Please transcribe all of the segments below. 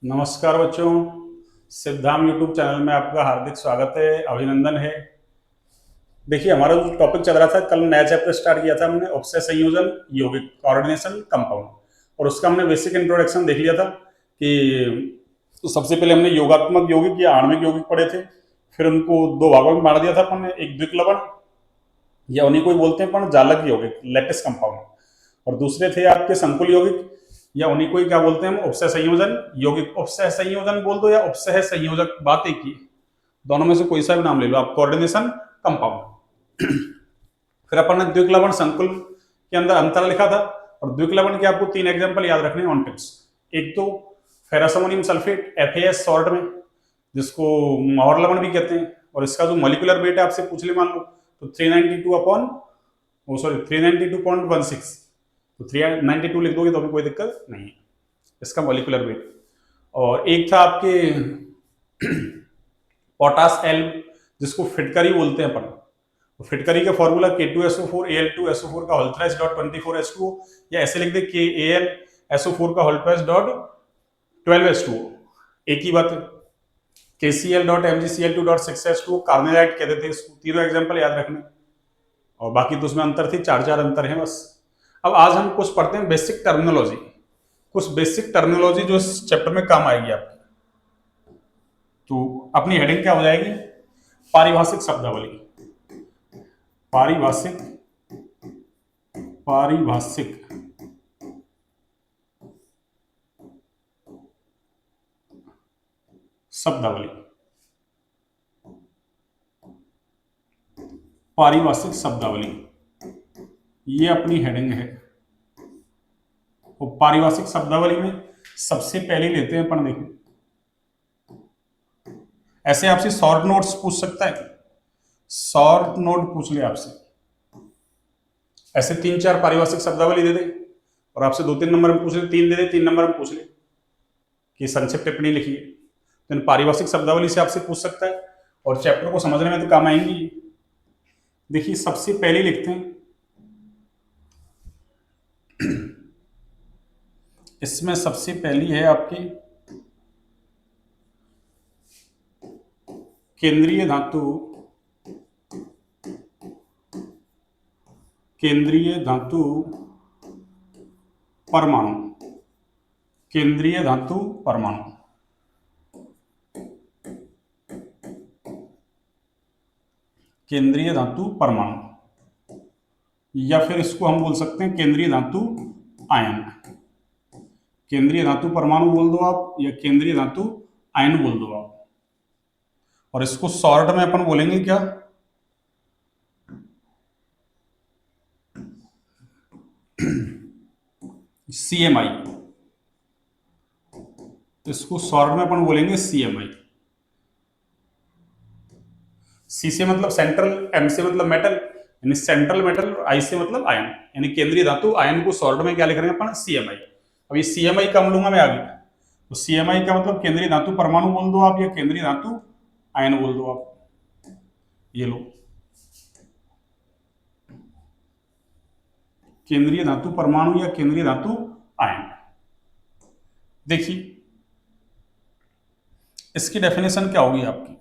नमस्कार बच्चों। Siddham YouTube channel में आपका हार्दिक स्वागत है, अभिनंदन है। देखिए, हमारा जो टॉपिक चल रहा था, कल नया चैप्टर स्टार्ट किया था हमने, उपसय संयोजन, यौगिक, कोऑर्डिनेशन, कंपाउंड। और उसका हमने बेसिक इंट्रोडक्शन देख लिया था कि तो सबसे पहले हमने योगात्मक यौगिक या आणविक यौगिक पढ़े थे। फिर उनको दो भागों में बांट दिया था अपन ने, एक द्विक्लवण या उन्हीं को ही बोलते हैं अपन जालक यौगिक, लेटिस कंपाउंड, और दूसरे थे आपके संकुल यौगिक या उन्हीं को ही क्या बोलते हैं हम, उपसय संयोजन यौगिक। उपसय संयोजन बोल दो या उपसय संयोजक, बात एक ही है। दोनों में से कोई सा भी नाम ले लो आप, कोऑर्डिनेशन, कंपाउंड। फिर अपन ने द्विक्लवण संकुल के अंदर अंतर लिखा था, और द्विक्लवण के आपको तीन एग्जांपल याद रखने ऑन टिप्स। एक तो ferrous ammonium sulphate FAS salt में, जिसको मावर लवण भी कहते हैं, और इसका जो मॉलिक्यूलर वेट है आपसे पूछ ले मान लो तो 392 अपॉन, ओ सॉरी 392.16, तो 392 लिख दोगे तो भी कोई दिक्कत नहीं है, इसका मॉलिक्यूलर वेट। और एक था आपके पोटास एल, जिसको फिटकरी बोलते हैं अपन। तो फिटकरी का फॉर्मूला K2SO4 Al2SO4 का होल थ्राइस डॉट 24H2O, या ऐसे लिख दे KAlSO4 का होल थ्राइस डॉट 12H2O, एक ही बात है। KCl dot MgCl2 dot 6H2O carbonite कहते थे इसको। तीनों एग्जांपल याद रखने, और बाकी तो उसमें अंतर थी, चार चार अंतर है बस। अब आज हम कुछ पढ़ते हैं बेसिक टर्मिनोलॉजी, कुछ बेसिक टर्मिनोलॉजी जो इस चैप्टर में काम आएगी आपकी। तो अपनी हेडिंग क्या हो जाएगी, पारिभाषिक शब्दावली। पारिभाषिक पारिभाषिक शब्दावली, पारिभाषिक शब्दावली, ये अपनी हेडिंग है। तो पारिभाषिक शब्दावली में सबसे पहले लेते हैं अपन, देखो ऐसे आपसे शॉर्ट नोट्स पूछ सकता है, शॉर्ट नोट पूछ ले आपसे, ऐसे तीन चार पारिभाषिक शब्दावली दे दे और आपसे दो तीन नंबर में पूछ ले, तीन दे दे, तीन नंबर में पूछ ले कि संक्षिप्त टिप्पणी लिखिए। तो इन पारिभाषिक शब्दावली से आपसे पूछ सकता है, और चैप्टर को समझने में तो काम आएंगी। देखिए सबसे पहले लिखते हैं, इसमें सबसे पहली है आपकी केंद्रीय धातु, केंद्रीय धातु परमाणु, केंद्रीय धातु परमाणु, केंद्रीय धातु परमाणु, या फिर इसको हम बोल सकते हैं केंद्रीय धातु आयन। केंद्रीय धातु परमाणु बोल दो आप, या केंद्रीय धातु आयन बोल दो आप। और इसको शॉर्ट में अपन बोलेंगे क्या, CMI। इसको शॉर्ट में अपन बोलेंगे CMI। C से मतलब सेंट्रल, M से मतलब मेटल, यानी सेंट्रल मेटल, और I से मतलब आयन, यानी केंद्रीय धातु आयन को शॉर्ट में क्या लिख रहे हैं अपन, CMI। अब ये CMI कम लूंगा मैं आगे, तो CMI का मतलब केंद्रीय धातु परमाणु बोल दो आप, या केंद्रीय धातु आयन बोल दो आप। ये लो, केंद्रीय धातु परमाणु या केंद्रीय धातु आयन। देखिए इसकी डेफिनेशन क्या होगी आपकी,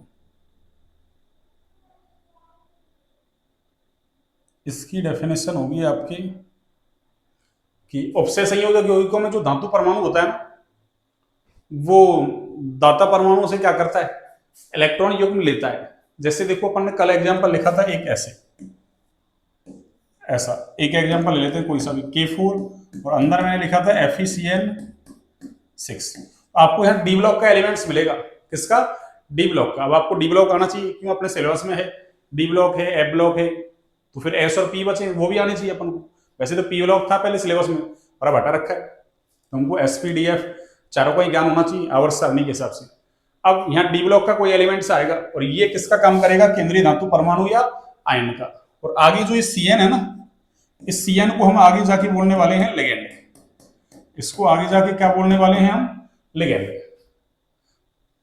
इसकी डेफिनेशन होगी आपकी कि उपसय संयोजक यौगिकों में जो धातु परमाणु होता है ना, वो दाता परमाणु से क्या करता है, इलेक्ट्रॉन युग्म लेता है। जैसे देखो अपन ने कल एग्जांपल लिखा था एक ऐसे, ऐसा एक एग्जांपल ले लेते हैं कोई सा भी, K4, और अंदर मैंने लिखा था FeCl6। आपको यहाँ डी ब्लॉक का एलिमेंट्स मिलेगा, किसका, डी ब्लॉक का। अब आपको डी ब्लॉक आना चाहिए, क्यों, अपने सिलेबस में है, डी ब्लॉक है, एफ ब्लॉक है, तो फिर एस और पी बचे, वो भी आने चाहिए अपन को। वैसे तो पी ब्लॉक था पहले सिलेबस में, और अब हटा रखा है, तो हमको SPDF चारों का ही ज्ञान होना चाहिए आवर्त सारणी के हिसाब से। अब यहाँ डी ब्लॉक का कोई एलिमेंट्स आएगा, और ये किसका काम करेगा, केंद्रीय धातु परमाणु या आयन का। और आगे जो ये CN है ना, इस CN को हम आगे जाके बोलने वाले हैं लिगेंड। इसको आगे जाके क्या बोलने वाले हैं हम, लिगेंड।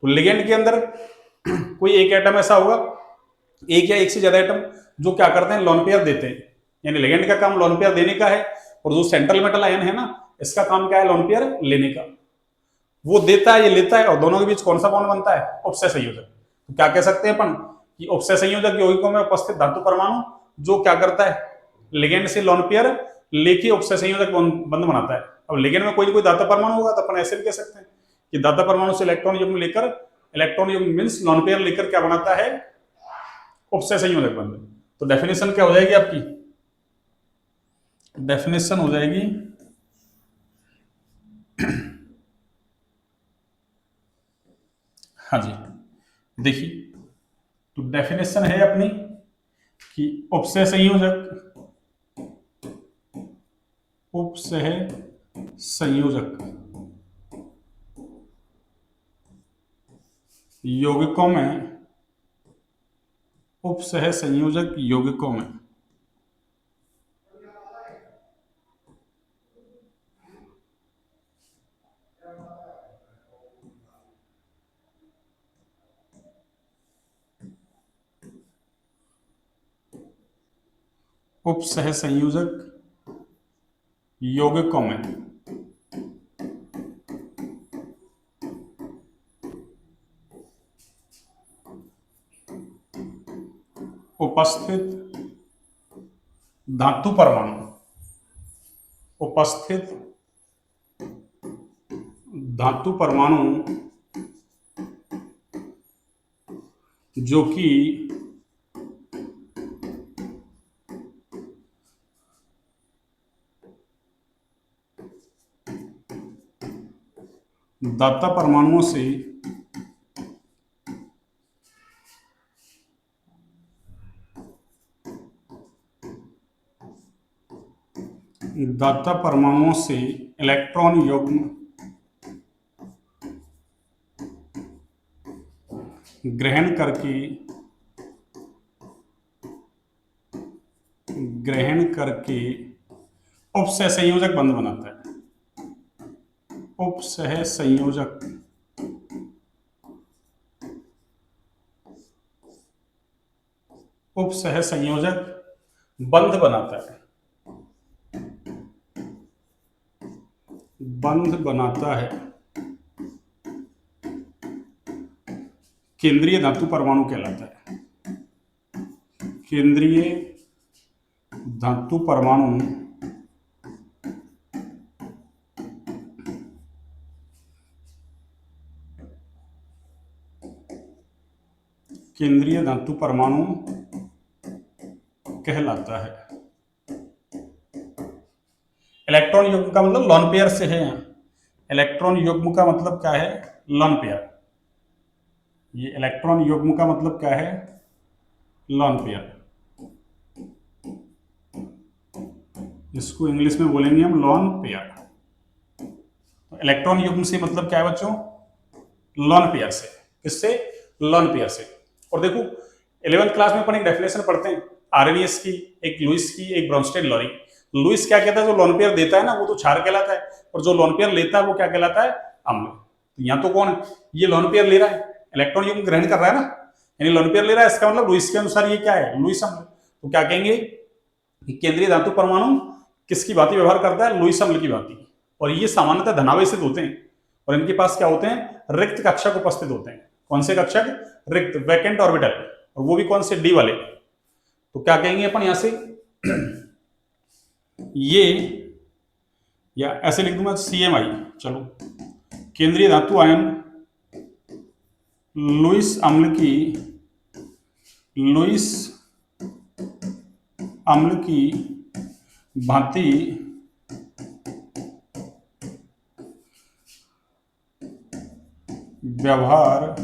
तो लिगेंड के अंदर कोई एक एटम ऐसा होगा, एक या एक से ज्यादा एटम, जो क्या करते हैं, लोन पेयर देते हैं। यानी लिगेंड का काम लोन पेयर देने का है, और जो सेंट्रल मेटल आयन है ना, इसका काम क्या है, लोन पेयर लेने का। वो देता है, ये लेता है, और दोनों के बीच कौन सा बॉन्ड बनता है? उपसय संयोजक। तो क्या कह सकते हैं अपन कि उपसय संयोजक यौगिकों में उपस्थित धातु परमाणु जो क्या करता है, लिगेंड से लोन पेयर लेके उपसय संयोजक बंध बनाता है। अब लिगेंड में कोई ना कोई दाता परमाणु होगा, तो अपन ऐसे भी कह सकते हैं कि दाता परमाणु से इलेक्ट्रॉन युग्म लेकर, इलेक्ट्रॉन युग्म मीन्स लोन पेयर लेकर क्या बनाता है? उपसय संयोजक बंध। तो डेफिनेशन क्या हो जाएगी आपकी? डेफिनेशन हो जाएगी हाँ जी, देखिए, तो डेफिनेशन है अपनी कि उपसय संयोजक, उपसय संयोजक यौगिकों में, उपसह संयोजक यौगिकों में उपसह संयोजक यौगिकों में उपस्थित धातु परमाणु, उपस्थित धातु परमाणु जो कि दाता परमाणुओं से दाता परमाणुओं से इलेक्ट्रॉन युग्म ग्रहण करके उपसह संयोजक बंध बनाता है। उपसह संयोजक उपसह संयोजक बंध बनाता है, बंध बनाता है। केंद्रीय धातु परमाणु कहलाता है। केंद्रीय धातु परमाणु केंद्रीय धातु परमाणु कहलाता है। इलेक्ट्रॉन युग्म का मतलब लोन पेयर से है। इलेक्ट्रॉन युग्म का मतलब क्या है? Lone pair. ये इलेक्ट्रॉन युग्म का मतलब क्या है? Lone pair. इसको इंग्लिश में बोलेंगे हम लोन पेयर। तो इलेक्ट्रॉन युग्म से मतलब क्या है बच्चों? लोन पेयर से। किससे? लोन पेयर से। और देखो 11th क्लास में अपन एक डेफिनेशन पढ़ते हैं आरएनएस की, एक लुईस की, एक ब्रोंस्टेड लोरी। लुईस क्या कहता है? जो लोन पेयर देता है ना वो तो क्षार कहलाता है, और जो लोन पेयर लेता है वो क्या कहलाता है? अम्ल। तो यहाँ तो कौन है? ये लोन पेयर ले रहा है, इलेक्ट्रॉन युग्म ग्रहण कर रहा है ना, यानी लोन पेयर ले रहा है। इसका मतलब लुईस के अनुसार ये क्या है? लुईस अम्ल। तो क्या कहेंगे कि केंद्रीय धातु परमाणु किसकी भांति व्यवहार करता है? लुईस अम्ल की भांति। और ये सामान्यतः धनावेशित होते हैं, और इनके पास क्या होते हैं? रिक्त कक्षक उपस्थित होते हैं। कौन से कक्षक? रिक्त, वैकेंट ऑर्बिटल, और वो भी कौन से? डी वाले। तो क्या कहेंगे अपन यहां से? ये, या ऐसे लिख दूंगा CMI। चलो, केंद्रीय धातु आयन लुईस अम्ल की भांति व्यवहार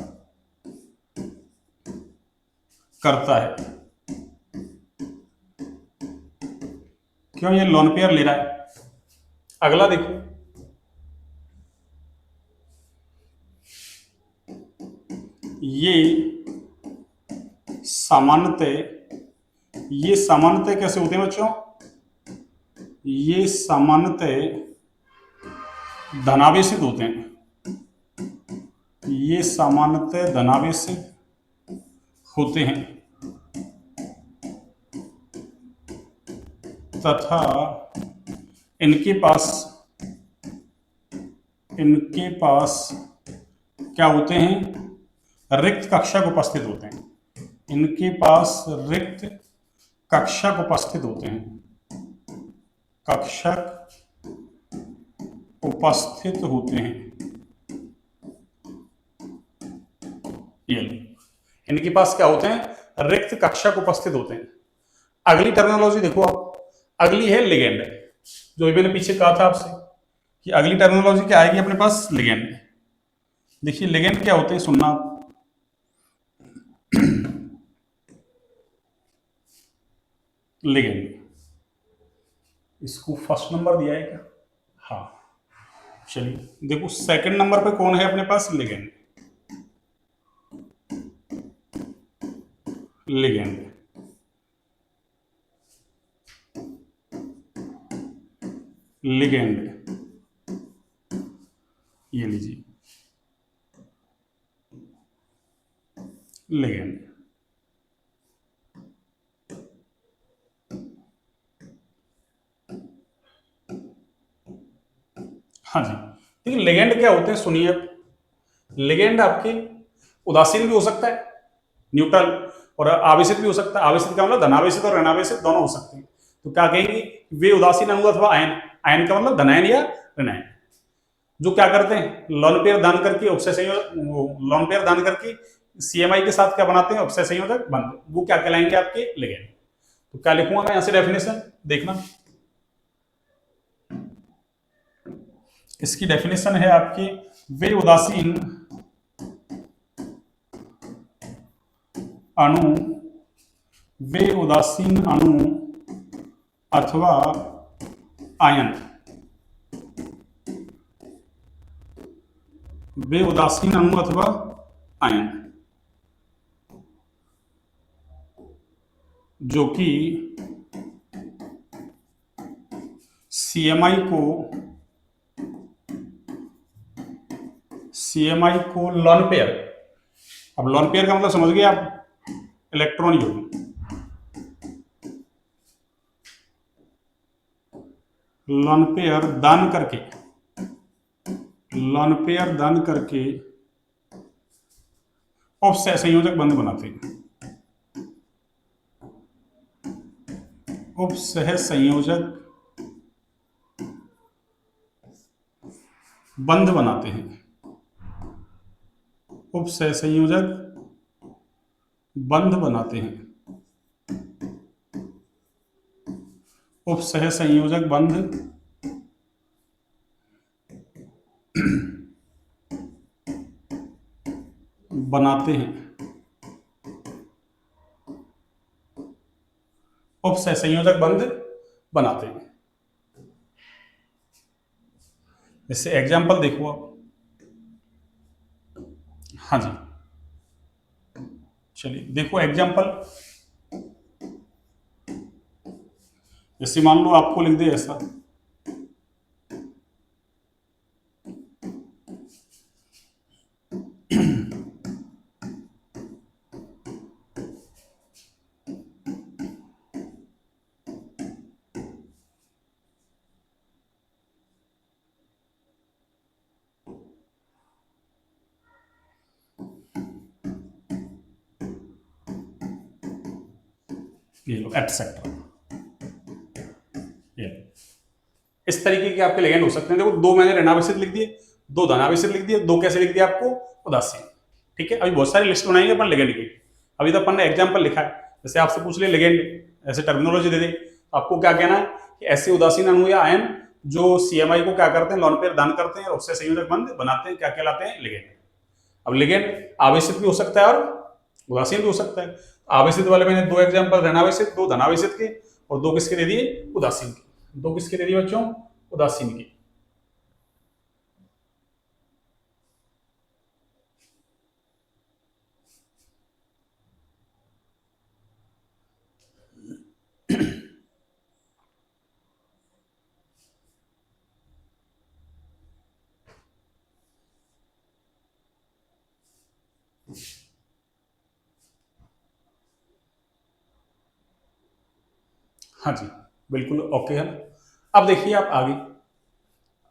करता है। क्यों? ये लोन पेयर ले रहा है। अगला देखो, ये सामान्यतः कैसे होते हैं बच्चों? ये सामान्यतः धनावेशित होते हैं। ये सामान्यतः धनावेशित होते हैं तथा इनके पास इनके पास क्या होते हैं, रिक्त कक्षक उपस्थित होते हैं। इनके पास रिक्त कक्षक उपस्थित होते हैं, कक्षक उपस्थित होते हैं। ये लो, इनके पास क्या होते हैं, रिक्त कक्षक उपस्थित होते हैं। अगली टर्मिनोलॉजी देखो आप, अगली है लिगेंड, जो भी मैंने पीछे कहा था आपसे कि अगली टर्मिनोलॉजी क्या आएगी अपने पास, लिगेंड। देखिए लिगेंड क्या होते हैं, सुनना आप। लिगेंड, इसको फर्स्ट नंबर दिया है क्या, हाँ, चलिए देखो सेकंड नंबर पे कौन है अपने पास, लिगेंड। लिगेंड, लिगेंड, ये लीजिए लिगेंड। हाँ जी, देखिए लिगेंड क्या होते हैं, सुनिए। लिगेंड आपके उदासीन भी हो सकता है, न्यूट्रल, और आवेशित भी हो सकता है। आवेशित का मतलब धनावेशित और ऋणावेशित दोनों हो सकते हैं। तो क्या कहेंगे, वे उदासीन अणु अथवा आयन, आयन का मतलब धनायन या ऋणायन, जो क्या करते हैं, लोन पेयर दान करके उपसय संयोजक, लोन पेयर दान करके सीएमआई के साथ क्या बनाते हैं, उपसय संयोजक बंध, वो क्या कहलाएंगे आपके, लिगेंड। तो क्या लिखूंगा मैं यहां से डेफिनेशन, देखना। इसकी डेफिनेशन है आपकी, वे उदासीन अणु, वे उदासीन अणु अथवा आयन, वे उदासीन अणु अथवा आयन जो कि सीएमआई को लॉन पेयर, अब लॉन पेयर का मतलब समझ गए आप, इलेक्ट्रॉन युग्म, लॉन पेयर दान करके, लॉन पेयर दान करके उपसह संयोजक बंध बनाते हैं, उपसह संयोजक बंध बनाते हैं, उपसह संयोजक बंध बनाते हैं, उपसह संयोजक बंध बनाते हैं, उपसह संयोजक बंध बनाते हैं। जैसे एग्जाम्पल देखो आप, हाँ जी, चलिए देखो एग्जाम्पल। जैसे मान लो आपको लिख दे ऐसा, ये लो एटसेट्रा, ये इस तरीके के आपके लिगेंड हो सकते हैं। देखो दो मैंने ऋणावेशित लिख दिए, दो धनावेशित लिख दिए, दो कैसे लिख दिए आपको, उदासीन। ठीक है, अभी बहुत सारी लिस्ट बनाएंगे अपन लिगेंड की, अभी तो अपन ने एग्जाम्पल लिखा है। जैसे आपसे पूछ ले लिगेंड, ऐसे टर्मिनोलॉजी दे दे, आपको क्या कहना है कि ऐसे उदासीन अणु या आयन जो सीएमआई को क्या करते हैं, लॉन पेयर दान करते हैं और उससे संयोजक बंध बनाते हैं, क्या कहलाते हैं, लिगेंड। अब लिगेंड आवेशित भी हो सकता है और उदासीन भी हो सकता है। आवेशित वाले मैंने दो एग्जाम्पल, ऋणावेशित, दो धनावेशित के, और दो किसके दे दिए, उदासीन के। दो किसके दे दिए बच्चों, उदासीन के। हाँ जी, बिल्कुल ओके है। अब देखिए आप आगे,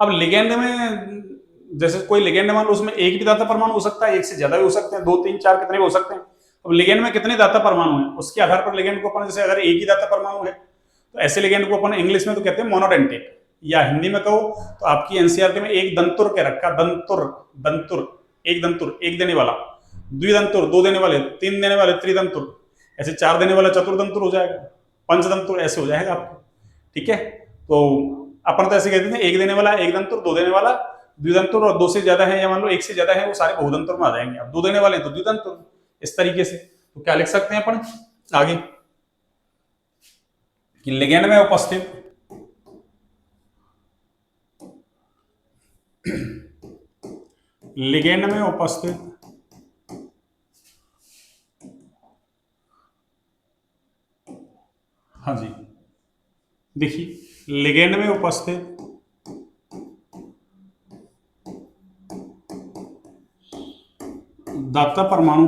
अब लिगेंड में जैसे कोई लिगेंड है, मान लो उसमें एक भी दाता परमाणु हो सकता है, एक से ज्यादा भी हो सकते हैं, 2 3 4 कितने भी हो सकते हैं। अब लिगेंड में कितने दाता परमाणु हैं उसके आधार पर लिगेंड को अपन, जैसे अगर एक ही दाता परमाणु है तो ऐसे लिगेंड को अपन इंग्लिश में तो कहते हैं मोनोडेंटिक, या हिंदी में कहो तो आपकी एनसीईआरटी में एक दंतुर के रखा, दंतुर, दंतुर, एक दंतुर, एक देने वाला, द्विदंतुर, दो देने वाले, तीन देने वाले त्रिदंतुर, ऐसे चार देने वाला चतुर्दंतुर हो जाएगा, पंचदंतुर ऐसे हो जाएगा आपको। ठीक है, तो अपन तो ऐसे कहते हैं एक देने वाला, एक दंतुर, दो देने वाला द्विदंतुर, और दो से ज्यादा है या मान लो एक से ज्यादा है वो सारे बहुदंतुर में आ जाएंगे। अब दो देने वाले हैं तो द्विदंतुर, इस तरीके से। तो क्या लिख सकते हैं अपन आगे कि लिगेंड में उपस्थित लिगेंड में उपस्थित हाँ जी, देखिए लिगेंड में उपस्थित दाता परमाणु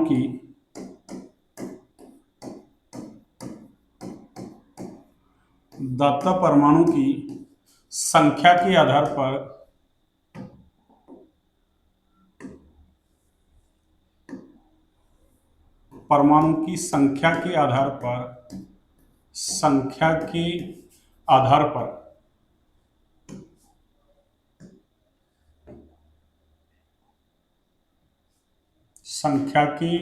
की संख्या के आधार पर परमाणु की संख्या के आधार पर संख्या के आधार पर संख्या के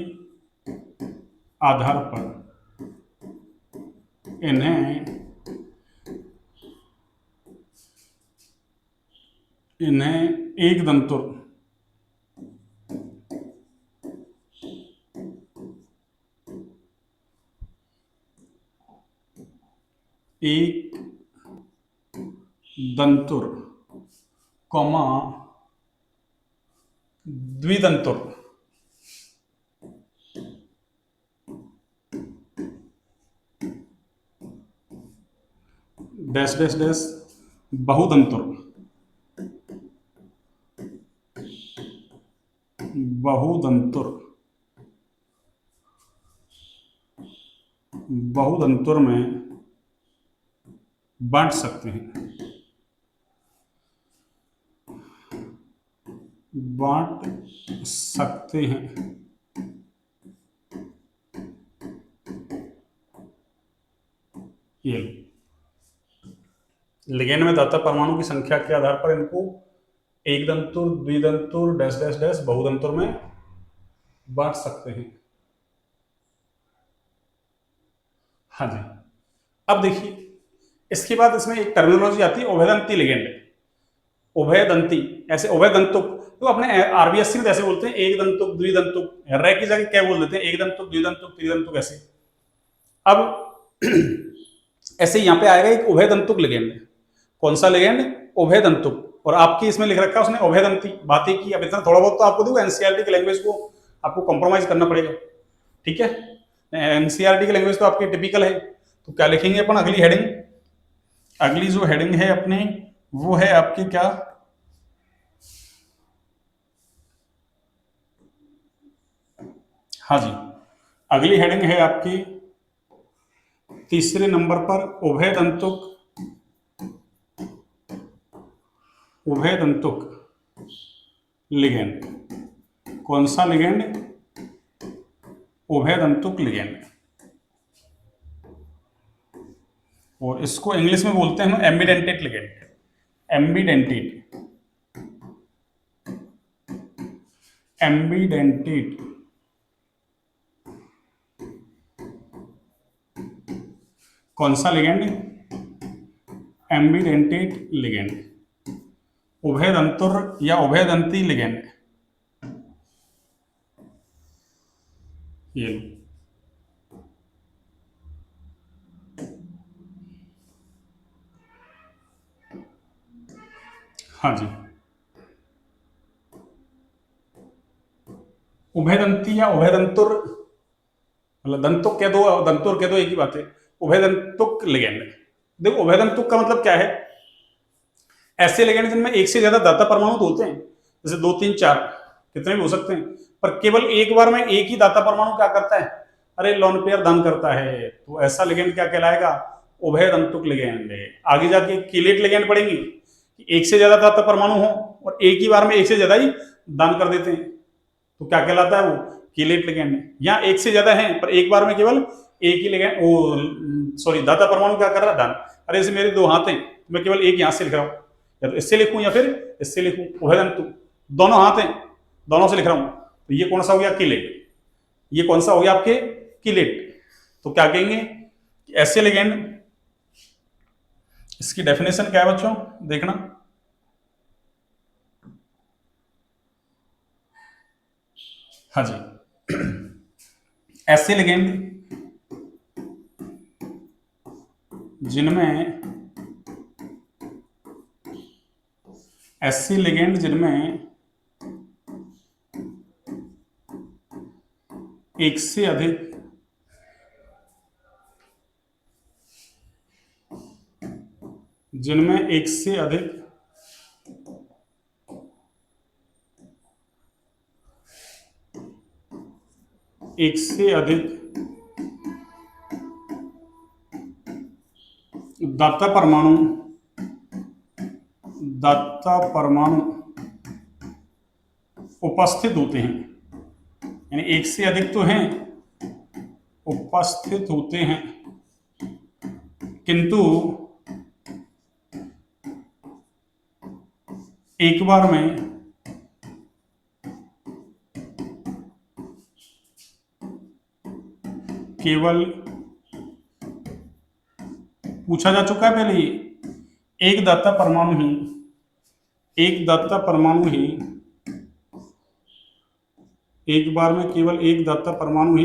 आधार पर इन्हें एक दंतुर कॉमा द्विदंतुर डैश डैश डैश बहुदंतुर बहुदंतुर में बांट सकते हैं, ये लिगेंड में दाता परमाणु की संख्या के आधार पर इनको एक दंतुर, द्विदंतुर, डैश डैश डैश बहुदंतुर में बांट सकते हैं। हाँ जी, अब देखिए इसके बाद इसमें एक टर्मिनोलॉजी आती है उभयदंती लिगेंड, उभयदंती, ऐसे उभयदंतुक, तो अपने आरबीएससी में जैसे बोलते हैं एक दंतुक, द्विदंतुक, रे की जगह क्या बोल देते हैं एक दंतुक, द्विदंतुक, त्रिदंतुक ऐसे। अब ऐसे यहाँ पे आएगा एक उभयदंतुक लिगेंड, कौन सा लिगेंड, उभयदंतुक, और आपकी इसमें लिख रखा है उसने उभयदंती, बात ही की। अब इतना थोड़ा बहुत तो आपको देखो एनसीईआरटी की लैंग्वेज को आपको कॉम्प्रोमाइज करना पड़ेगा, ठीक है, एनसीईआरटी की लैंग्वेज तो आपकी टिपिकल है। तो क्या लिखेंगे अपन अगली हेडिंग, अगली जो हेडिंग है अपनी वो है आपकी क्या, हाँ जी, अगली हेडिंग है आपकी तीसरे नंबर पर उभयदंतुक लिगेंड, कौन सा लिगेंड, उभयदंतुक लिगेंड, और इसको इंग्लिश में बोलते हैं एम्बिडेंटेड लिगेंड, एम्बिडेंटेड कौन सा लिगेंड, एम्बिडेंटेड लिगेंड, उभयदंतुर या उभयदंती लिगेंड, ये हाँ जी, उभयदंती या उभयदंतुर, मतलब दंतुक कह दो दंतुर कह दो, एक ही बात है, उभयदंतुक लिगेंड। देखो उभयदंतुक का मतलब क्या है, ऐसे लिगेंड जिनमें एक से ज्यादा दाता परमाणु होते हैं, जैसे 2 3 4 कितने भी हो सकते हैं, पर केवल एक बार में एक ही दाता परमाणु क्या करता है, अरे लोन पेयर दान करता है, तो ऐसा लिगेंड क्या कहलाएगा, उभयदंतुक लिगेंड। आगे जाके कीलेट लिगेंड पढ़ेंगे, कि एक से ज्यादा दाता परमाणु हो और एक ही बार में एक से ज्यादा ही दान कर देते हैं, तो क्या कहलाता है वो? Chelate ligand. यहाँ एक से ज्यादा है पर एक बार में केवल एक ही लिगेंड, वो सॉरी, दाता परमाणु क्या कर रहा है? दान। अरे इसे मेरे दो हाथ हैं तो मैं केवल एक यहां से लिख रहा हूं, या तो इससे लिखूं या फिर इससे लिखूं, उभयदंतु, दोनों हाथ हैं, दोनों से लिख रहा हूं, तो ये कौन सा हो गया? कीलेट। ये कौन सा हो गया? आपके कीलेट। तो क्या कहेंगे? ऐसे लिगेंड, इसकी डेफिनेशन क्या है बच्चों? देखना, हाँ जी, ऐसे लिगेंड जिनमें ऐसे लिगेंड जिनमें एक से अधिक जिनमें एक से अधिक एक से अधिक दाता परमाणु उपस्थित होते हैं, यानी एक से अधिक तो हैं, उपस्थित होते हैं, किंतु एक बार में केवल, पूछा जा चुका है पहले, ये एक दाता परमाणु ही एक बार में केवल एक दाता परमाणु ही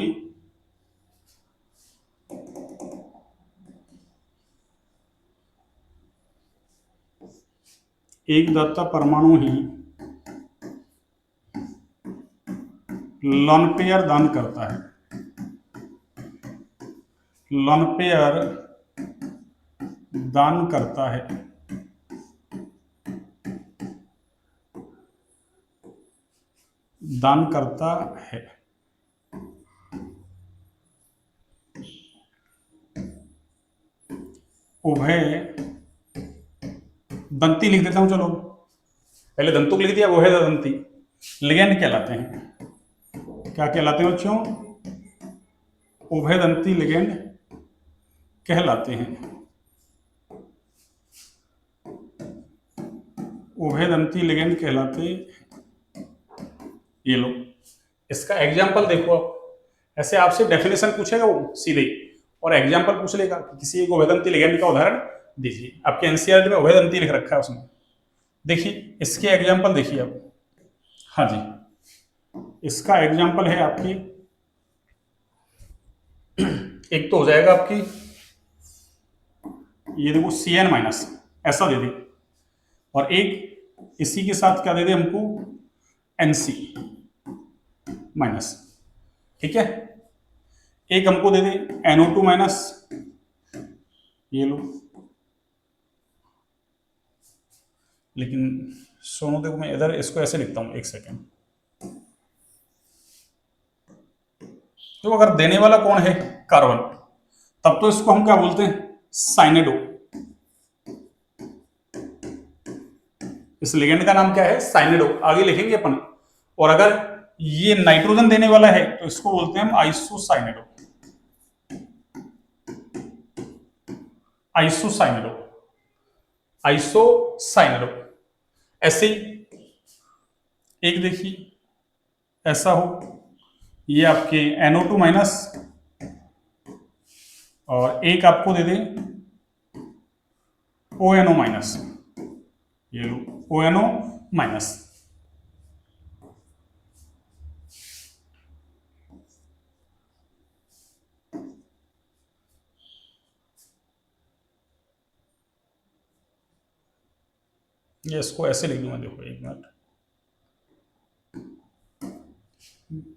लॉन पेयर दान करता है। लॉन पेयर दान करता है। दान करता है। उभय दंती लिख देता हूं, चलो पहले दंतुक लिख दिया, उभय दंती लिगेंड कहलाते हैं। क्या कहलाते हैं बच्चों? उभय दंती लिगेंड कहलाते हैं। उभय दंती लिगेंड कहलाते। ये लो, इसका एग्जाम्पल देखो आप, ऐसे आपसे डेफिनेशन पूछेगा वो सीधे और एग्जाम्पल पूछ लेगा कि किसी एक उभयदंती लिगेंड का उदाहरण दीजिए। आपके एनसीईआरटी में उभयदंती लिख रखा है उसमें, देखिए इसके एग्जाम्पल देखिए आप। हाँ जी, इसका एग्जाम्पल है आपकी, एक तो हो जाएगा आपकी, ये देखो CN माइनस ऐसा दे दे, और एक इसी के साथ क्या दे दे हमको? NC माइनस, ठीक है। एक हमको दे दे NO2 माइनस, ये लो, लेकिन सोनो देखो मैं इधर इसको ऐसे लिखता हूं, एक सेकेंड। तो अगर देने वाला कौन है? कार्बन, तब तो इसको हम क्या बोलते हैं? साइनेडो। इस लिगेंड का नाम क्या है? साइनेडो, आगे लिखेंगे अपन। और अगर ये नाइट्रोजन देने वाला है तो इसको बोलते हैं हम आइसोसाइनेडो। आइसोसाइनेडो, आइसोसाइनेडो। ऐसे ही एक देखिए ऐसा हो, ये आपके NO2 माइनस, और एक आपको दे दें ONO माइनस, ये लो ONO माइनस। ये इसको ऐसे लिख दूंगा, देखो एक मिनट,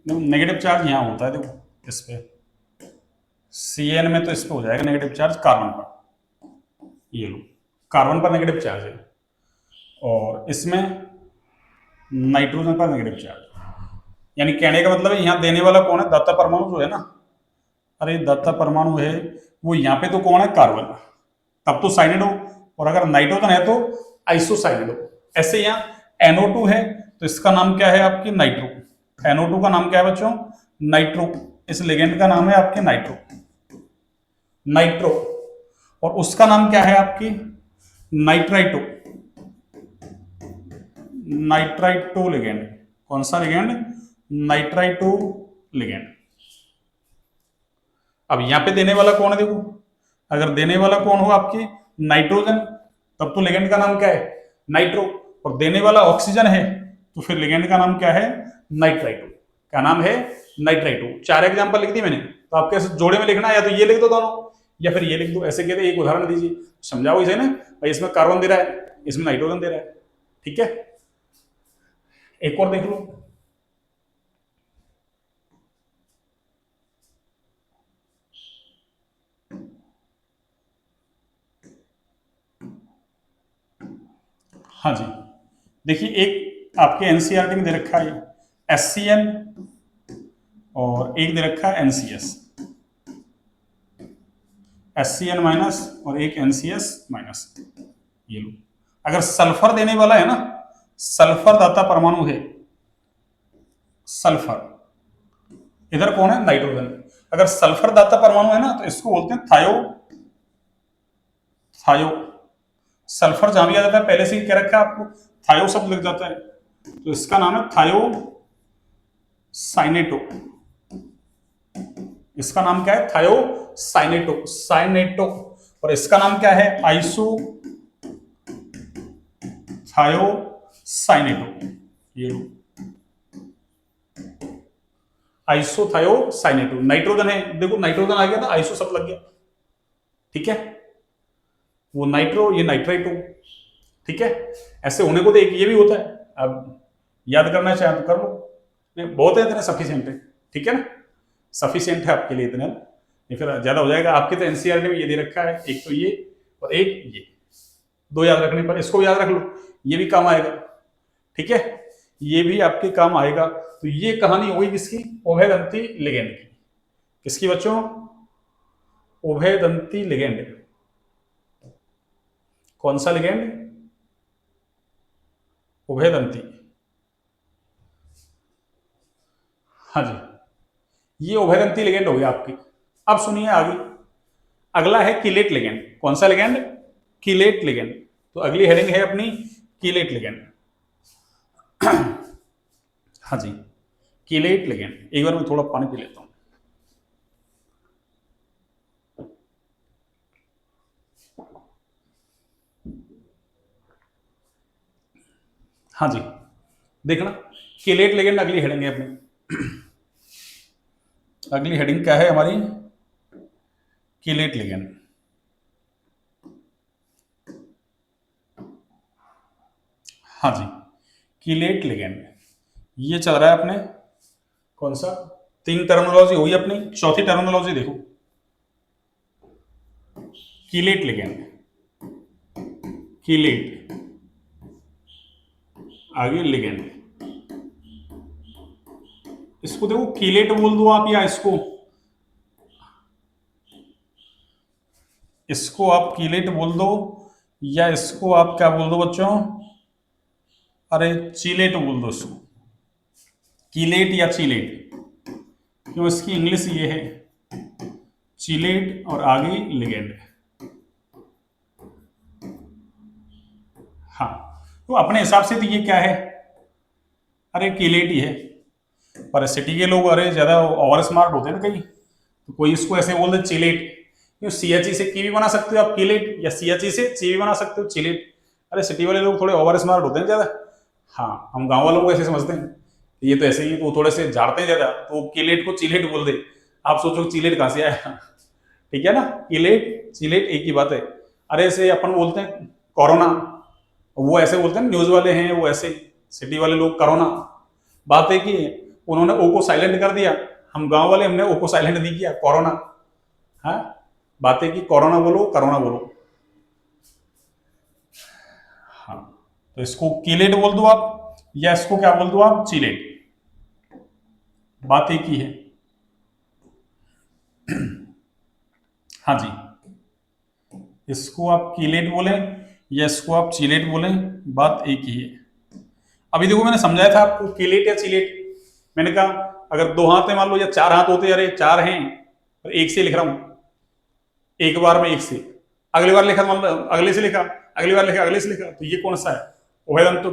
नेगेटिव चार्ज यहाँ होता है, देखो इस पे CN में, तो इस पे हो जाएगा नेगेटिव चार्ज कार्बन पर, ये लो कार्बन पर नेगेटिव चार्ज है, और इसमें नाइट्रोजन पर नेगेटिव चार्ज। यानी कहने का मतलब है यहाँ देने वाला कौन है? दाता परमाणु जो है ना, अरे दाता परमाणु है वो यहाँ पे तो कौन है? कार्बन, तब तो साइनेड हो, और अगर नाइट्रोजन है तो आइसोसाइनेट हो। ऐसे यहाँ NO2 है तो इसका नाम क्या है आपकी नाइट्रो। NO2 का नाम क्या है बच्चों? नाइट्रो। इस लिगेंड का नाम है आपके नाइट्रो, नाइट्रो। और उसका नाम क्या है आपकी नाइट्राइटो, नाइट्राइटो लिगेंड। कौन सा लिगेंड? Nitrito ligand. अब यहां पे देने वाला कौन है? देखो, अगर देने वाला कौन हो आपकी नाइट्रोजन, तब तो लिगेंड का नाम क्या है? नाइट्रो। और देने वाला ऑक्सीजन है तो फिर लिगेंड का नाम क्या है? नाइट्राइटो। क्या नाम है? नाइट्राइटो। 4 एग्जांपल लिख दी मैंने, तो आपके ऐसे जोड़े में लिखना है, या तो ये लिख दो दोनों या फिर ये लिख दो। ऐसे कहते एक उदाहरण दीजिए, समझाओ इसे ना भाई, इसमें कार्बन दे रहा है, इसमें नाइट्रोजन दे रहा है, ठीक है। एक और देख लो। हाँ जी, देखिए एक आपके एनसीईआरटी में दे रखा है HCN और एक दे रखा है NCS, HCN माइनस और एक NCS माइनस। ये लो, अगर सल्फर देने वाला है ना, सल्फर दाता परमाणु है, सल्फर, इधर कौन है? नाइट्रोजन। अगर सल्फर दाता परमाणु है ना तो इसको बोलते हैं थायो, थायो। सल्फर जहां भी आ जाता है पहले से ही क्या रखा है आपको? थायो शब्द लग जाता है, तो इसका नाम है थायो साइनेटो। इसका नाम क्या है? थायो साइनेटो, साइनेटो। और इसका नाम क्या है? आइसो थायो साइनेटो। ये लो, आइसोथायो साइनेटो। नाइट्रोजन है, देखो नाइट्रोजन आ गया था, आइसो शब्द लग गया, ठीक है। वो नाइट्रो, ये नाइट्राइटो, ठीक है। ऐसे होने को तो एक ये भी होता है, अब याद करना चाहे तो कर लो, नहीं बहुत है, इतने सफिशियंट है, ठीक है ना, सफिशियंट है आपके लिए इतने, नहीं फिर ज्यादा हो जाएगा। आपके तो एनसीईआरटी में ये दे रखा है, एक तो ये और एक ये, दो याद रखने पर, इसको याद रख लो, ये भी काम आएगा, ठीक है, ये भी आपके काम आएगा। तो ये कहानी हुई किसकी? उभयदंती लिगेंड की। किसकी बच्चों? उभयदंती लिगेंड। कौन सा लिगेंड? उभयदंती। हाँ जी, ये उभयदंती लिगेंड हो गया आपकी। अब सुनिए आगे, अगला है कीलेट लिगेंड। कौन सा लिगेंड? Chelate ligand. तो अगली हेडिंग है अपनी कीलेट लिगेंड। हाँ जी, कीलेट लिगेंड। एक बार मैं थोड़ा पानी पी लेता हूं। हाँ जी, देखना, कीलेट लिगेंड अगली हेडिंग है अपनी। अगली हेडिंग क्या है हमारी? Chelate ligand. हाँ जी, कीलेट लिगेंड, ये चल रहा है अपने कौन सा? 3 टर्मिनोलॉजी हुई अपनी, चौथी टर्मिनोलॉजी देखो, कीलेट लिगेंड, कीलेट, आगे लिगेंड। इसको देखो कीलेट बोल दो आप, या इसको आप कीलेट बोल दो, या इसको आप क्या बोल दो बच्चों? अरे चीलेट बोल दो इसको, कीलेट या चीलेट, क्यों? इसकी इंग्लिश ये है चीलेट और आगे लिगेंड। हाँ, तो अपने हिसाब से तो ये क्या है? अरे कीलेट ही है, पर सिटी के लोग अरे ज्यादा ओवर स्मार्ट होते हैं ना कहीं, तो कोई इसको ऐसे बोल दे चिलेट। क्यों? CHE से की भी बना सकते हो आप कीलेट, या CHE से ची भी बना सकते हो चिलेट। अरे सिटी वाले लोग थोड़े ओवर स्मार्ट होते हैं ज्यादा। हाँ, हम गांव वालों को ऐसे समझते हैं, ये तो ऐसे ही, तो थोड़े से झाड़ते हैं ज्यादा, तो कीलेट को चिलेट बोल दे। आप सोचो चिलेट कहां से आया? ठीक है ना, कीलेट चिलेट एक ही बात है। अरे ऐसे अपन बोलते हैं कोरोना, वो ऐसे बोलते हैं, न्यूज वाले हैं वो ऐसे, सिटी वाले लोग कोरोना। बात है कि उन्होंने ओ को साइलेंट कर दिया, हम गांव वाले हमने ओ को साइलेंट नहीं किया, कोरोना। हाँ, बात है कि कोरोना बोलो, कोरोना बोलो। हाँ, तो इसको कीलेट बोल दो आप, या इसको क्या बोल दो आप? चिलेट। बात एक ही है। हाँ जी, इसको आप कीलेट बोले या इसको आप चीलेट बोलें, बात एक ही है। अभी देखो मैंने समझाया था आपको कीलेट या चीलेट। मैंने कहा अगर दो हाथ है मान लो या चार हाथ होते, अरे चार हैं और एक से लिख रहा हूं, एक बार में एक से, अगली बार लिखा मान लो अगले से लिखा, अगली बार लिखा अगले से लिखा, तो ये कौन सा है? उभयदंतु।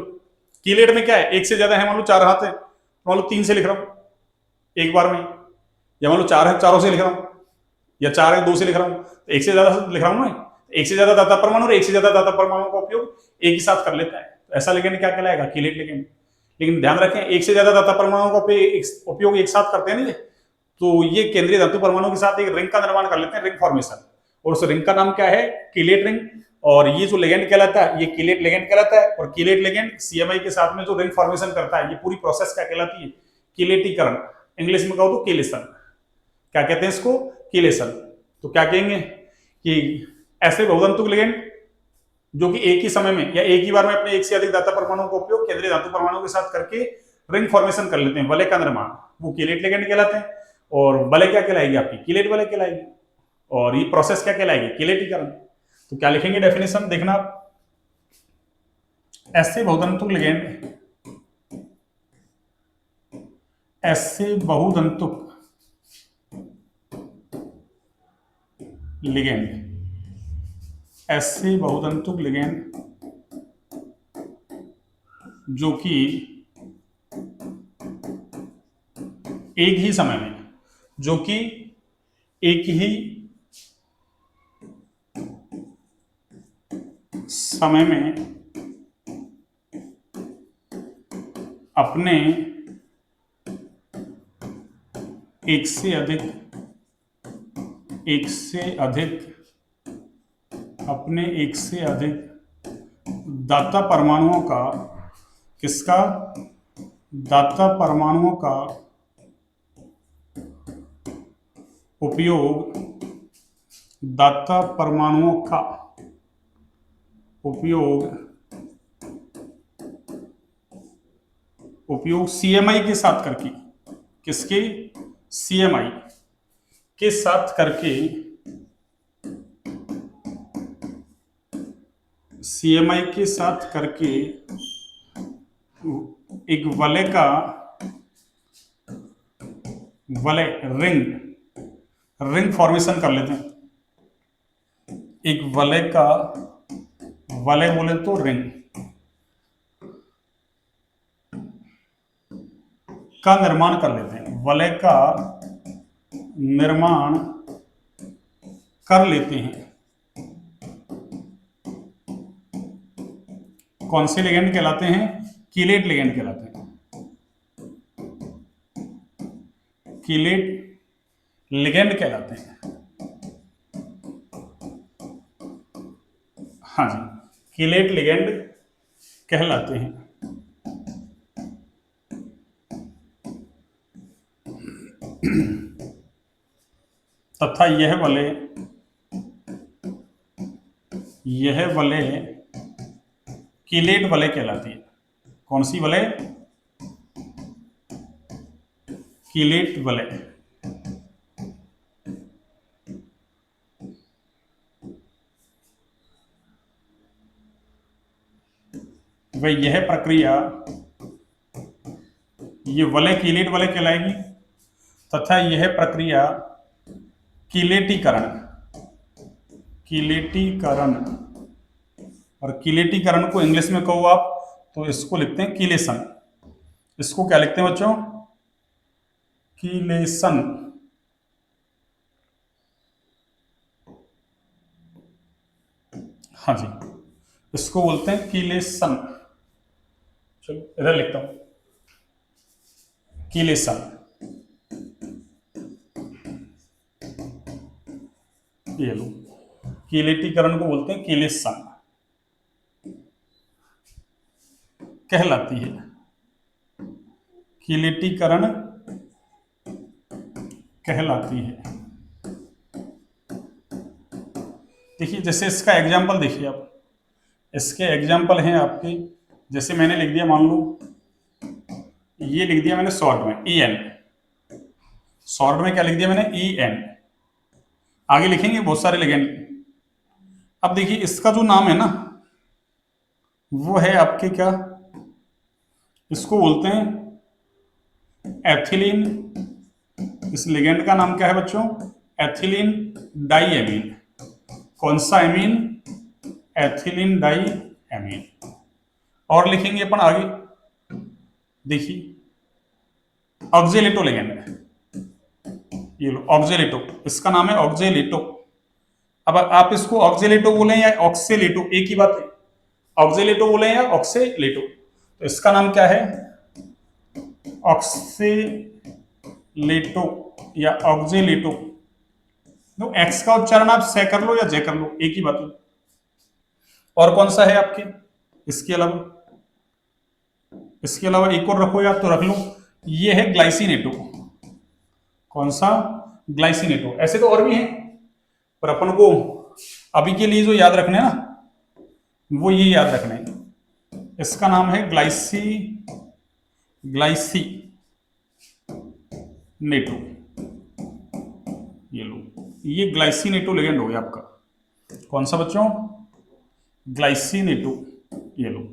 कीलेट में क्या है, एक से ज्यादा है, मान लो चार हाथ है, मान लो तीन से लिख रहा हूं एक बार में, या मान लो चार है चारों से लिख रहा हूं, या चार है दो से लिख रहा हूं, तो एक से ज्यादा लिख रहा हूं ना, एक से ज्यादा दाता परमाणु और एक से ज्यादा दाता परमाणु का उपयोग एक ही साथ कर लेता है, तो ऐसा लिगेंड क्या कहलाएगा? Chelate ligand. लेकिन ध्यान रखें एक से ज्यादा दाता परमाणु का उपयोग एक साथ करते हैं ना, तो ये केंद्रीय धातु परमाणु के साथ एक रिंग का निर्माण कर लेते हैं, रिंग फॉर्मेशन, और उस रिंग का नाम क्या है? Chelate ring. और ये जो लिगेंड कहलाता है ये कीलेट लिगेंड कहलाता है, और कीलेट लिगेंड सीएमआई के साथ में जो रिंग फॉर्मेशन करता है, ये पूरी प्रोसेस क्या कहलाती है? कीलेटीकरण। इंग्लिश में कहो तो कीलेशन। क्या कहते हैं इसको? कीलेशन। तो क्या कहेंगे कि ऐसे बहुतंतुक लिगेंड जो कि एक ही समय में या एक ही बार में अपने एक से अधिक दाता परमाणु का उपयोग केंद्रीय धातु परमाणु के साथ करके रिंग फॉर्मेशन कर लेते हैं, वलय का निर्माण, वो कीलेट लिगेंड कहलाते हैं। और वलय क्या कहलाएगी आपकी? कीलेट वलय कहलाएगी। और ये प्रोसेस क्या कहलाएगी? कीलेटीकरण। तो क्या लिखेंगे डेफिनेशन, देखना आप, ऐसे बहुतंतुक लिगेंड, ऐसे बहुतंतुक लिगेंड, ऐसे बहुतंतुक लिगेंड जो कि एक ही समय में, जो कि एक ही समय में अपने एक से अधिक अपने एक से अधिक दाता परमाणुओं का, किसका? दाता परमाणुओं का उपयोग, दाता परमाणुओं का उपयोग सीएमआई के साथ करके, किसके? सीएमआई के साथ करके, सीएमआई के साथ करके एक वलय का, वलय रिंग फॉर्मेशन कर लेते हैं। एक वलय का, वलय बोले तो रिंग का निर्माण कर लेते हैं, वलय का निर्माण कर लेते हैं। कौन से लिगेंड कहलाते हैं? कीलेट लिगेंड कहलाते हैं। कीलेट लिगेंड कहलाते हैं। हाँ जी, कीलेट लिगेंड कहलाते हैं। तथा यह वलय कीलेट वलय कहलाती है। कौन सी वलय? कीलेट वलय। वह यह प्रक्रिया, ये वलय कीलेट वलय कहलाएगी, तथा यह प्रक्रिया कीलेटीकरण, और कीलेटीकरण को इंग्लिश में कहो आप तो इसको लिखते हैं कीलेशन। इसको क्या लिखते हैं बच्चों? कीलेशन। हाँ जी, इसको बोलते हैं कीलेशन। चलो इधर लिखता हूं, कीलेशन। ये लो, कीलेटीकरण को बोलते हैं कीलेशन कहलाती है। कीलेटीकरण कहलाती है। देखिए जैसे इसका एग्जाम्पल देखिए आप, इसके एग्जाम्पल हैं आपके, जैसे मैंने लिख दिया, मान लो ये लिख दिया मैंने शॉर्ट में EN, शॉर्ट में क्या लिख दिया मैंने? EN। आगे लिखेंगे बहुत सारे लिगेंड। अब देखिए इसका जो नाम है ना, वो है आपके क्या, इसको बोलते हैं एथिलीन। इस लिगेंड का नाम क्या है बच्चों, एथिलीन डाई एमीन। कौन सा एमीन, एथिलीन डाई एमीन। और लिखेंगे अपन आगे, देखिए ऑक्जेलेटो लिगेंड है, ये लो ऑक्जेलेटो, इसका नाम है ऑक्जेलेटो। अब आप इसको ऑक्जेलेटो बोले या ऑक्सेलेटो, एक ही बात है, ऑक्जेलेटो बोले या ऑक्सेलेटो। तो इसका नाम क्या है, ऑक्सेलेटो या ऑक्जेलेटो। तो एक्स का उच्चारण आप से कर लो या जे कर लो, एक ही बात है। और कौन सा है आपके, इसके अलावा, इसके अलावा एक और रखो या तो रख लो, ये है ग्लाइसिनेटो। कौन सा, ग्लाइसिनेटो। ऐसे तो और भी हैं, पर अपन को अभी के लिए जो याद रखने हैं ना, वो ये याद रखने हैं। इसका नाम है ग्लाइसी नेटो। ये लो, ये ग्लाइसिनेटो लिगेंड हो गया आपका। कौन सा बच्चों, ग्लाइसिनेटो। ये लो,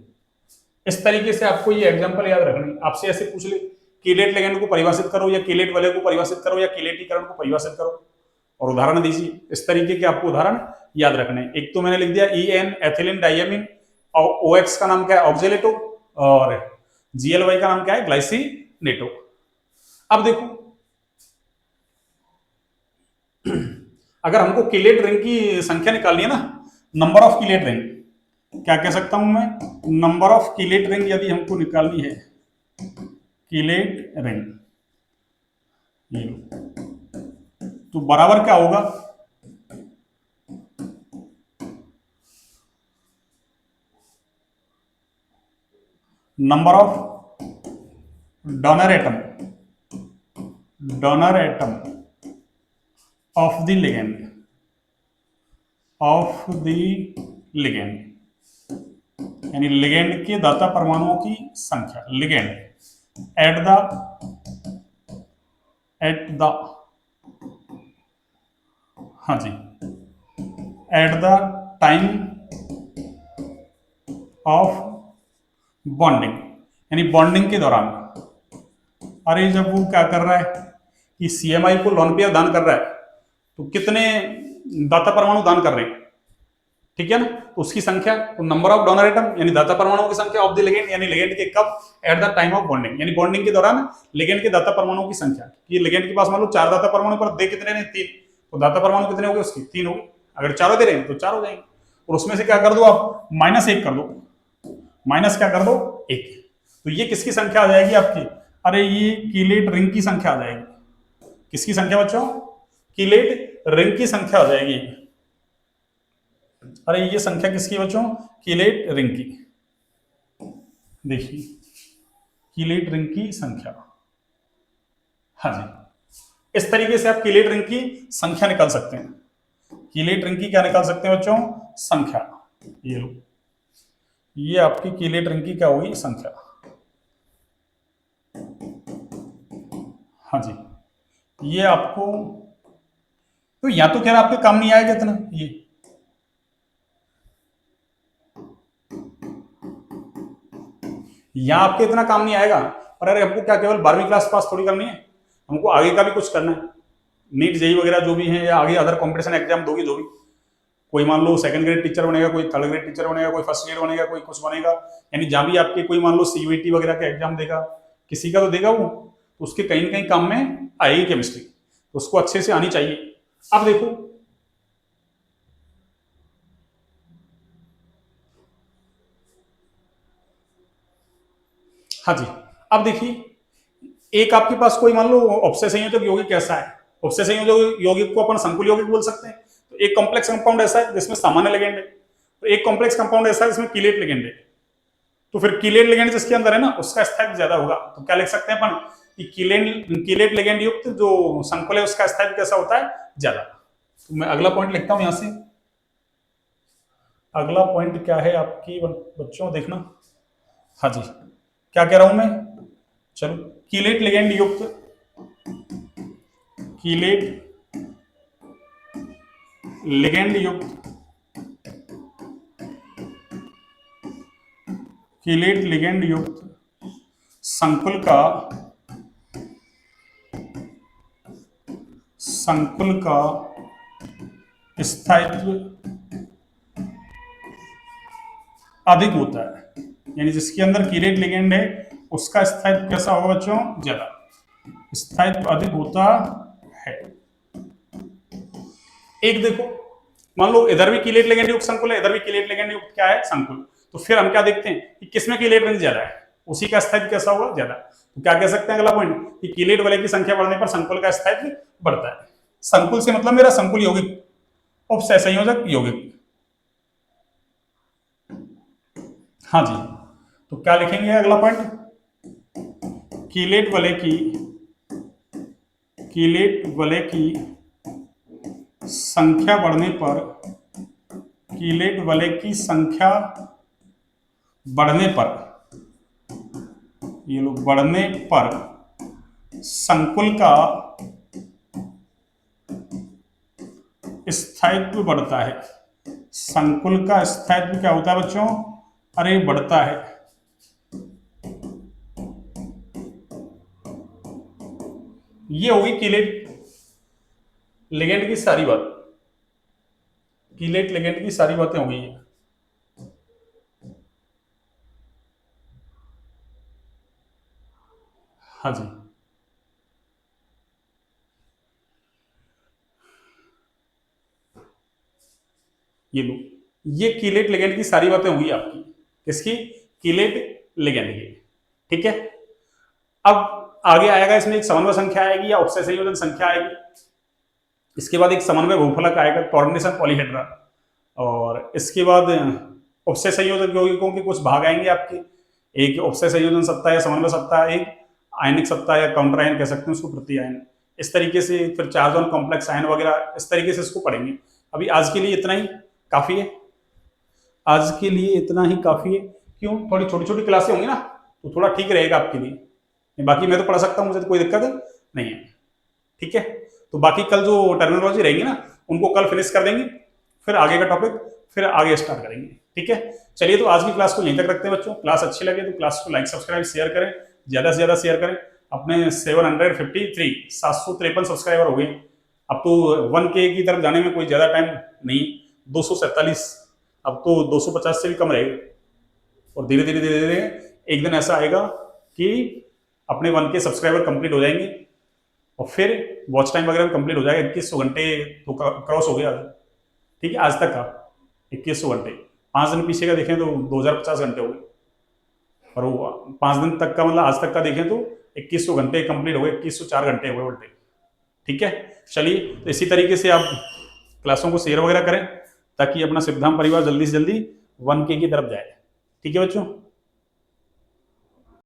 इस तरीके से आपको ये एग्जांपल याद रखने। आपसे ऐसे पूछ ले, कीलेट लिगेंड को परिभाषित करो या कीलेट वाले को परिभाषित करो या कीलेटीकरण को परिभाषित करो और उदाहरण दीजिए। इस तरीके के आपको उदाहरण याद रखने। एक तो मैंने लिख दिया EN एथिलीन डाइएमीन, और OX का नाम क्या है ऑक्जेलेटो, और GLY का नाम क्या है ग्लाइसिनेटो। अब देखो, अगर हमको कीलेट रिंग की संख्या निकालनी है ना, नंबर ऑफ कीलेट रिंग, क्या कह सकता हूं मैं, नंबर ऑफ कीलेट रिंग यदि हमको निकालनी है, कीलेट रिंग, ये तो बराबर क्या होगा, number of donor atom of the ligand, of the ligand, यानी लिगेंड के दाता परमाणुओं की संख्या, लिगेंड एट द हाँ जी, at the time of bonding, यानी बॉन्डिंग के दौरान। अरे जब वो क्या कर रहा है कि CMI को लोन पेयर दान कर रहा है, तो कितने दाता परमाणु दान कर रहे हैं, ठीक है ना, तो उसकी संख्या, तो नंबर ऑफ डोनर एटम यानी दाता परमाणुओं की संख्या ऑफ द लिगेंड, यानी लिगेंड के कब, eight the time of bonding, यानी बॉन्डिंग के दौरान लिगेंड के दाता परमाणुओं की संख्या। ये लिगेंड के पास मान लो 4 दाता परमाणु, पर दे कितने ने, 3, तो दाता परमाणु कितने हो गए उसकी, 3 हो गए। अगर चारों दे रहे हैं तो 4 हो जाएंगे, और उसमें से क्या कर दो आप, -1 कर दो, माइनस क्या कर दो, 1। तो ये किसकी संख्या आ जाएगी आपकी, अरे ये कीलेट रिंग की संख्या आ जाएगी। किसकी संख्या बच्चों, कीलेट रिंग की संख्या आ जाएगी। अरे ये संख्या किसकी बच्चों, कीलेट रिंग की। देखिए कीलेट रिंग की संख्या, हाँ जी, इस तरीके से आप कीलेट रिंग की संख्या निकाल सकते हैं। कीलेट रिंग की क्या निकाल सकते हैं बच्चों, संख्या। ये लो, ये आपकी कीलेट रिंग की क्या होगी, संख्या। हाँ जी, ये आपको, तो या तो खैर आपके काम नहीं आएगा इतना, ये यहाँ आपके इतना काम नहीं आएगा। पर अरे हमको क्या केवल 12वीं क्लास पास थोड़ी करनी है, हमको आगे का भी कुछ करना है। नीट जेई वगैरह जो भी है, या आगे अदर कंपटीशन एग्जाम दोगे जो भी, कोई मान लो सेकंड ग्रेड टीचर बनेगा, कोई थर्ड ग्रेड टीचर बनेगा, कोई फर्स्ट ग्रेड बनेगा, कोई कुछ बनेगा, यानी जहां भी आपके कोई मान लो CUET वगैरह का एग्जाम देगा, किसी का तो देगा वो, तो उसके कहीं ना कहीं काम में आएगी केमिस्ट्री, तो उसको अच्छे से आनी चाहिए। अब देखो, हाँ जी, अब देखिए एक आपके पास कोई मान लो उपसे संयोजक यौगिक कैसा है, उपसे संयोजक यौगिक को अपन संकुल यौगिक बोल सकते हैं। तो एक कॉम्प्लेक्स कंपाउंड ऐसा है जिसमें सामान्य लिगेंड है, तो एक कॉम्प्लेक्स कंपाउंड ऐसा है जिसमें कीलेट लिगेंड है। तो फिर कीलेट लिगेंड जिसके अंदर है ना, उसका स्थायित्व ज्यादा होगा। तो क्या लिख सकते हैं अपन कि कीलेट लिगेंड युक्त जो संकुल है उसका स्थायित्व कैसा होता है, ज्यादा। तो मैं अगला पॉइंट लिखता हूं यहां से। अगला पॉइंट क्या है आपकी बच्चों, देखना। हाँ जी, क्या कह रहा हूं मैं, चलो, कीलेट लिगेंड युक्त, कीलेट लिगेंड युक्त कीलेट लिगेंड युक्त संकुल का स्थायित्व अधिक होता है, यानी जिसके अंदर कीलेट लिगेंड है उसका स्थायित्व कैसा होगा बच्चों, ज्यादा, स्थायित्व अधिक होता है। एक देखो, मान लो इधर भी कीलेट लिगेंड युक्त संकुल है, इधर भी कीलेट लिगेंड युक्त क्या है, संकुल, तो फिर हम क्या देखते हैं कि किसमें कीलेट रेंज ज्यादा है, उसी का स्थायित्व कैसा होगा, ज्यादा। तो क्या कह सकते हैं अगला पॉइंट कि कीलेट वाले की संख्या बढ़ने पर संकुल का स्थायित्व बढ़ता है। संकुल से मतलब मेरा संकुल यौगिक, उपसहसंयोजक यौगिक। हाँ जी, तो क्या लिखेंगे अगला पॉइंट, कीलेट वाले की संख्या बढ़ने पर, कीलेट वाले की संख्या बढ़ने पर, ये लोग बढ़ने पर संकुल का स्थायित्व बढ़ता है। संकुल का स्थायित्व क्या होता है बच्चों, अरे बढ़ता है। ये होगी कीलेट लिगेंड की सारी बात, कीलेट लिगेंड की सारी बातें हो गई है। हाँ जी, ये लो, ये कीलेट लिगेंड की सारी बातें हुई आपकी, किसकी, कीलेट लिगेंड की, ठीक है। अब आगे आएगा, इसमें एक समन्वय संख्या आएगी या उपसय संयोजन संख्या आएगी, इसके बाद एक समन्वय बहुफलक आएगा, कोऑर्डिनेशन पॉलीहेड्रा, और इसके बाद उपसय संयोजक यौगिकों के कुछ भाग आएंगे आपके, एक उपसय संयोजन सत्ता या समन्वय सत्ता, एक आयनिक सत्ता या काउंटर आयन कह सकते हैं उसको, प्रति आयन, इस तरीके से, फिर चार्ज ऑन कॉम्प्लेक्स आयन वगैरह, इस तरीके से इसको पढ़ेंगे। अभी आज के लिए इतना ही काफी है, आज के लिए इतना ही काफी है। क्यों, थोड़ी छोटी छोटी क्लासें होंगी ना, तो थोड़ा ठीक रहेगा आपके लिए, बाकी मैं तो पढ़ा सकता हूँ, मुझे तो कोई दिक्कत नहीं है, ठीक है। तो बाकी कल जो टर्मिनोलॉजी रहेगी ना, उनको कल फिनिश कर देंगे, फिर आगे का टॉपिक फिर आगे स्टार्ट करेंगे, ठीक है। चलिए, तो आज की क्लास को यहीं तक रखते हैं बच्चों। क्लास अच्छी लगे तो क्लास को लाइक सब्सक्राइब शेयर करें, ज्यादा से ज्यादा शेयर करें। अपने 753 सब्सक्राइबर हो गए, अब तो 1K की तरफ जाने में कोई ज्यादा टाइम नहीं, 247, अब तो 250 से भी कम रहेगा, और धीरे धीरे धीरे धीरे एक दिन ऐसा आएगा कि अपने 1K सब्सक्राइबर कंप्लीट हो जाएंगे, और फिर वॉच टाइम वगैरह भी कंप्लीट हो जाएगा। 2100 घंटे तो क्रॉस हो गया, ठीक है, आज तक का 2100 घंटे, 5 दिन पीछे का देखें तो 2050 घंटे हो गए, और वो 5 दिन तक का मतलब आज तक का देखें तो 2100 घंटे कंप्लीट हो गए, 2104 घंटे हो गए उल्टे, ठीक है। चलिए, तो इसी तरीके से आप क्लासों को शेयर वगैरह करें, ताकि अपना सिद्धांत परिवार जल्दी से जल्दी 1K की तरफ जाए, ठीक है बच्चों।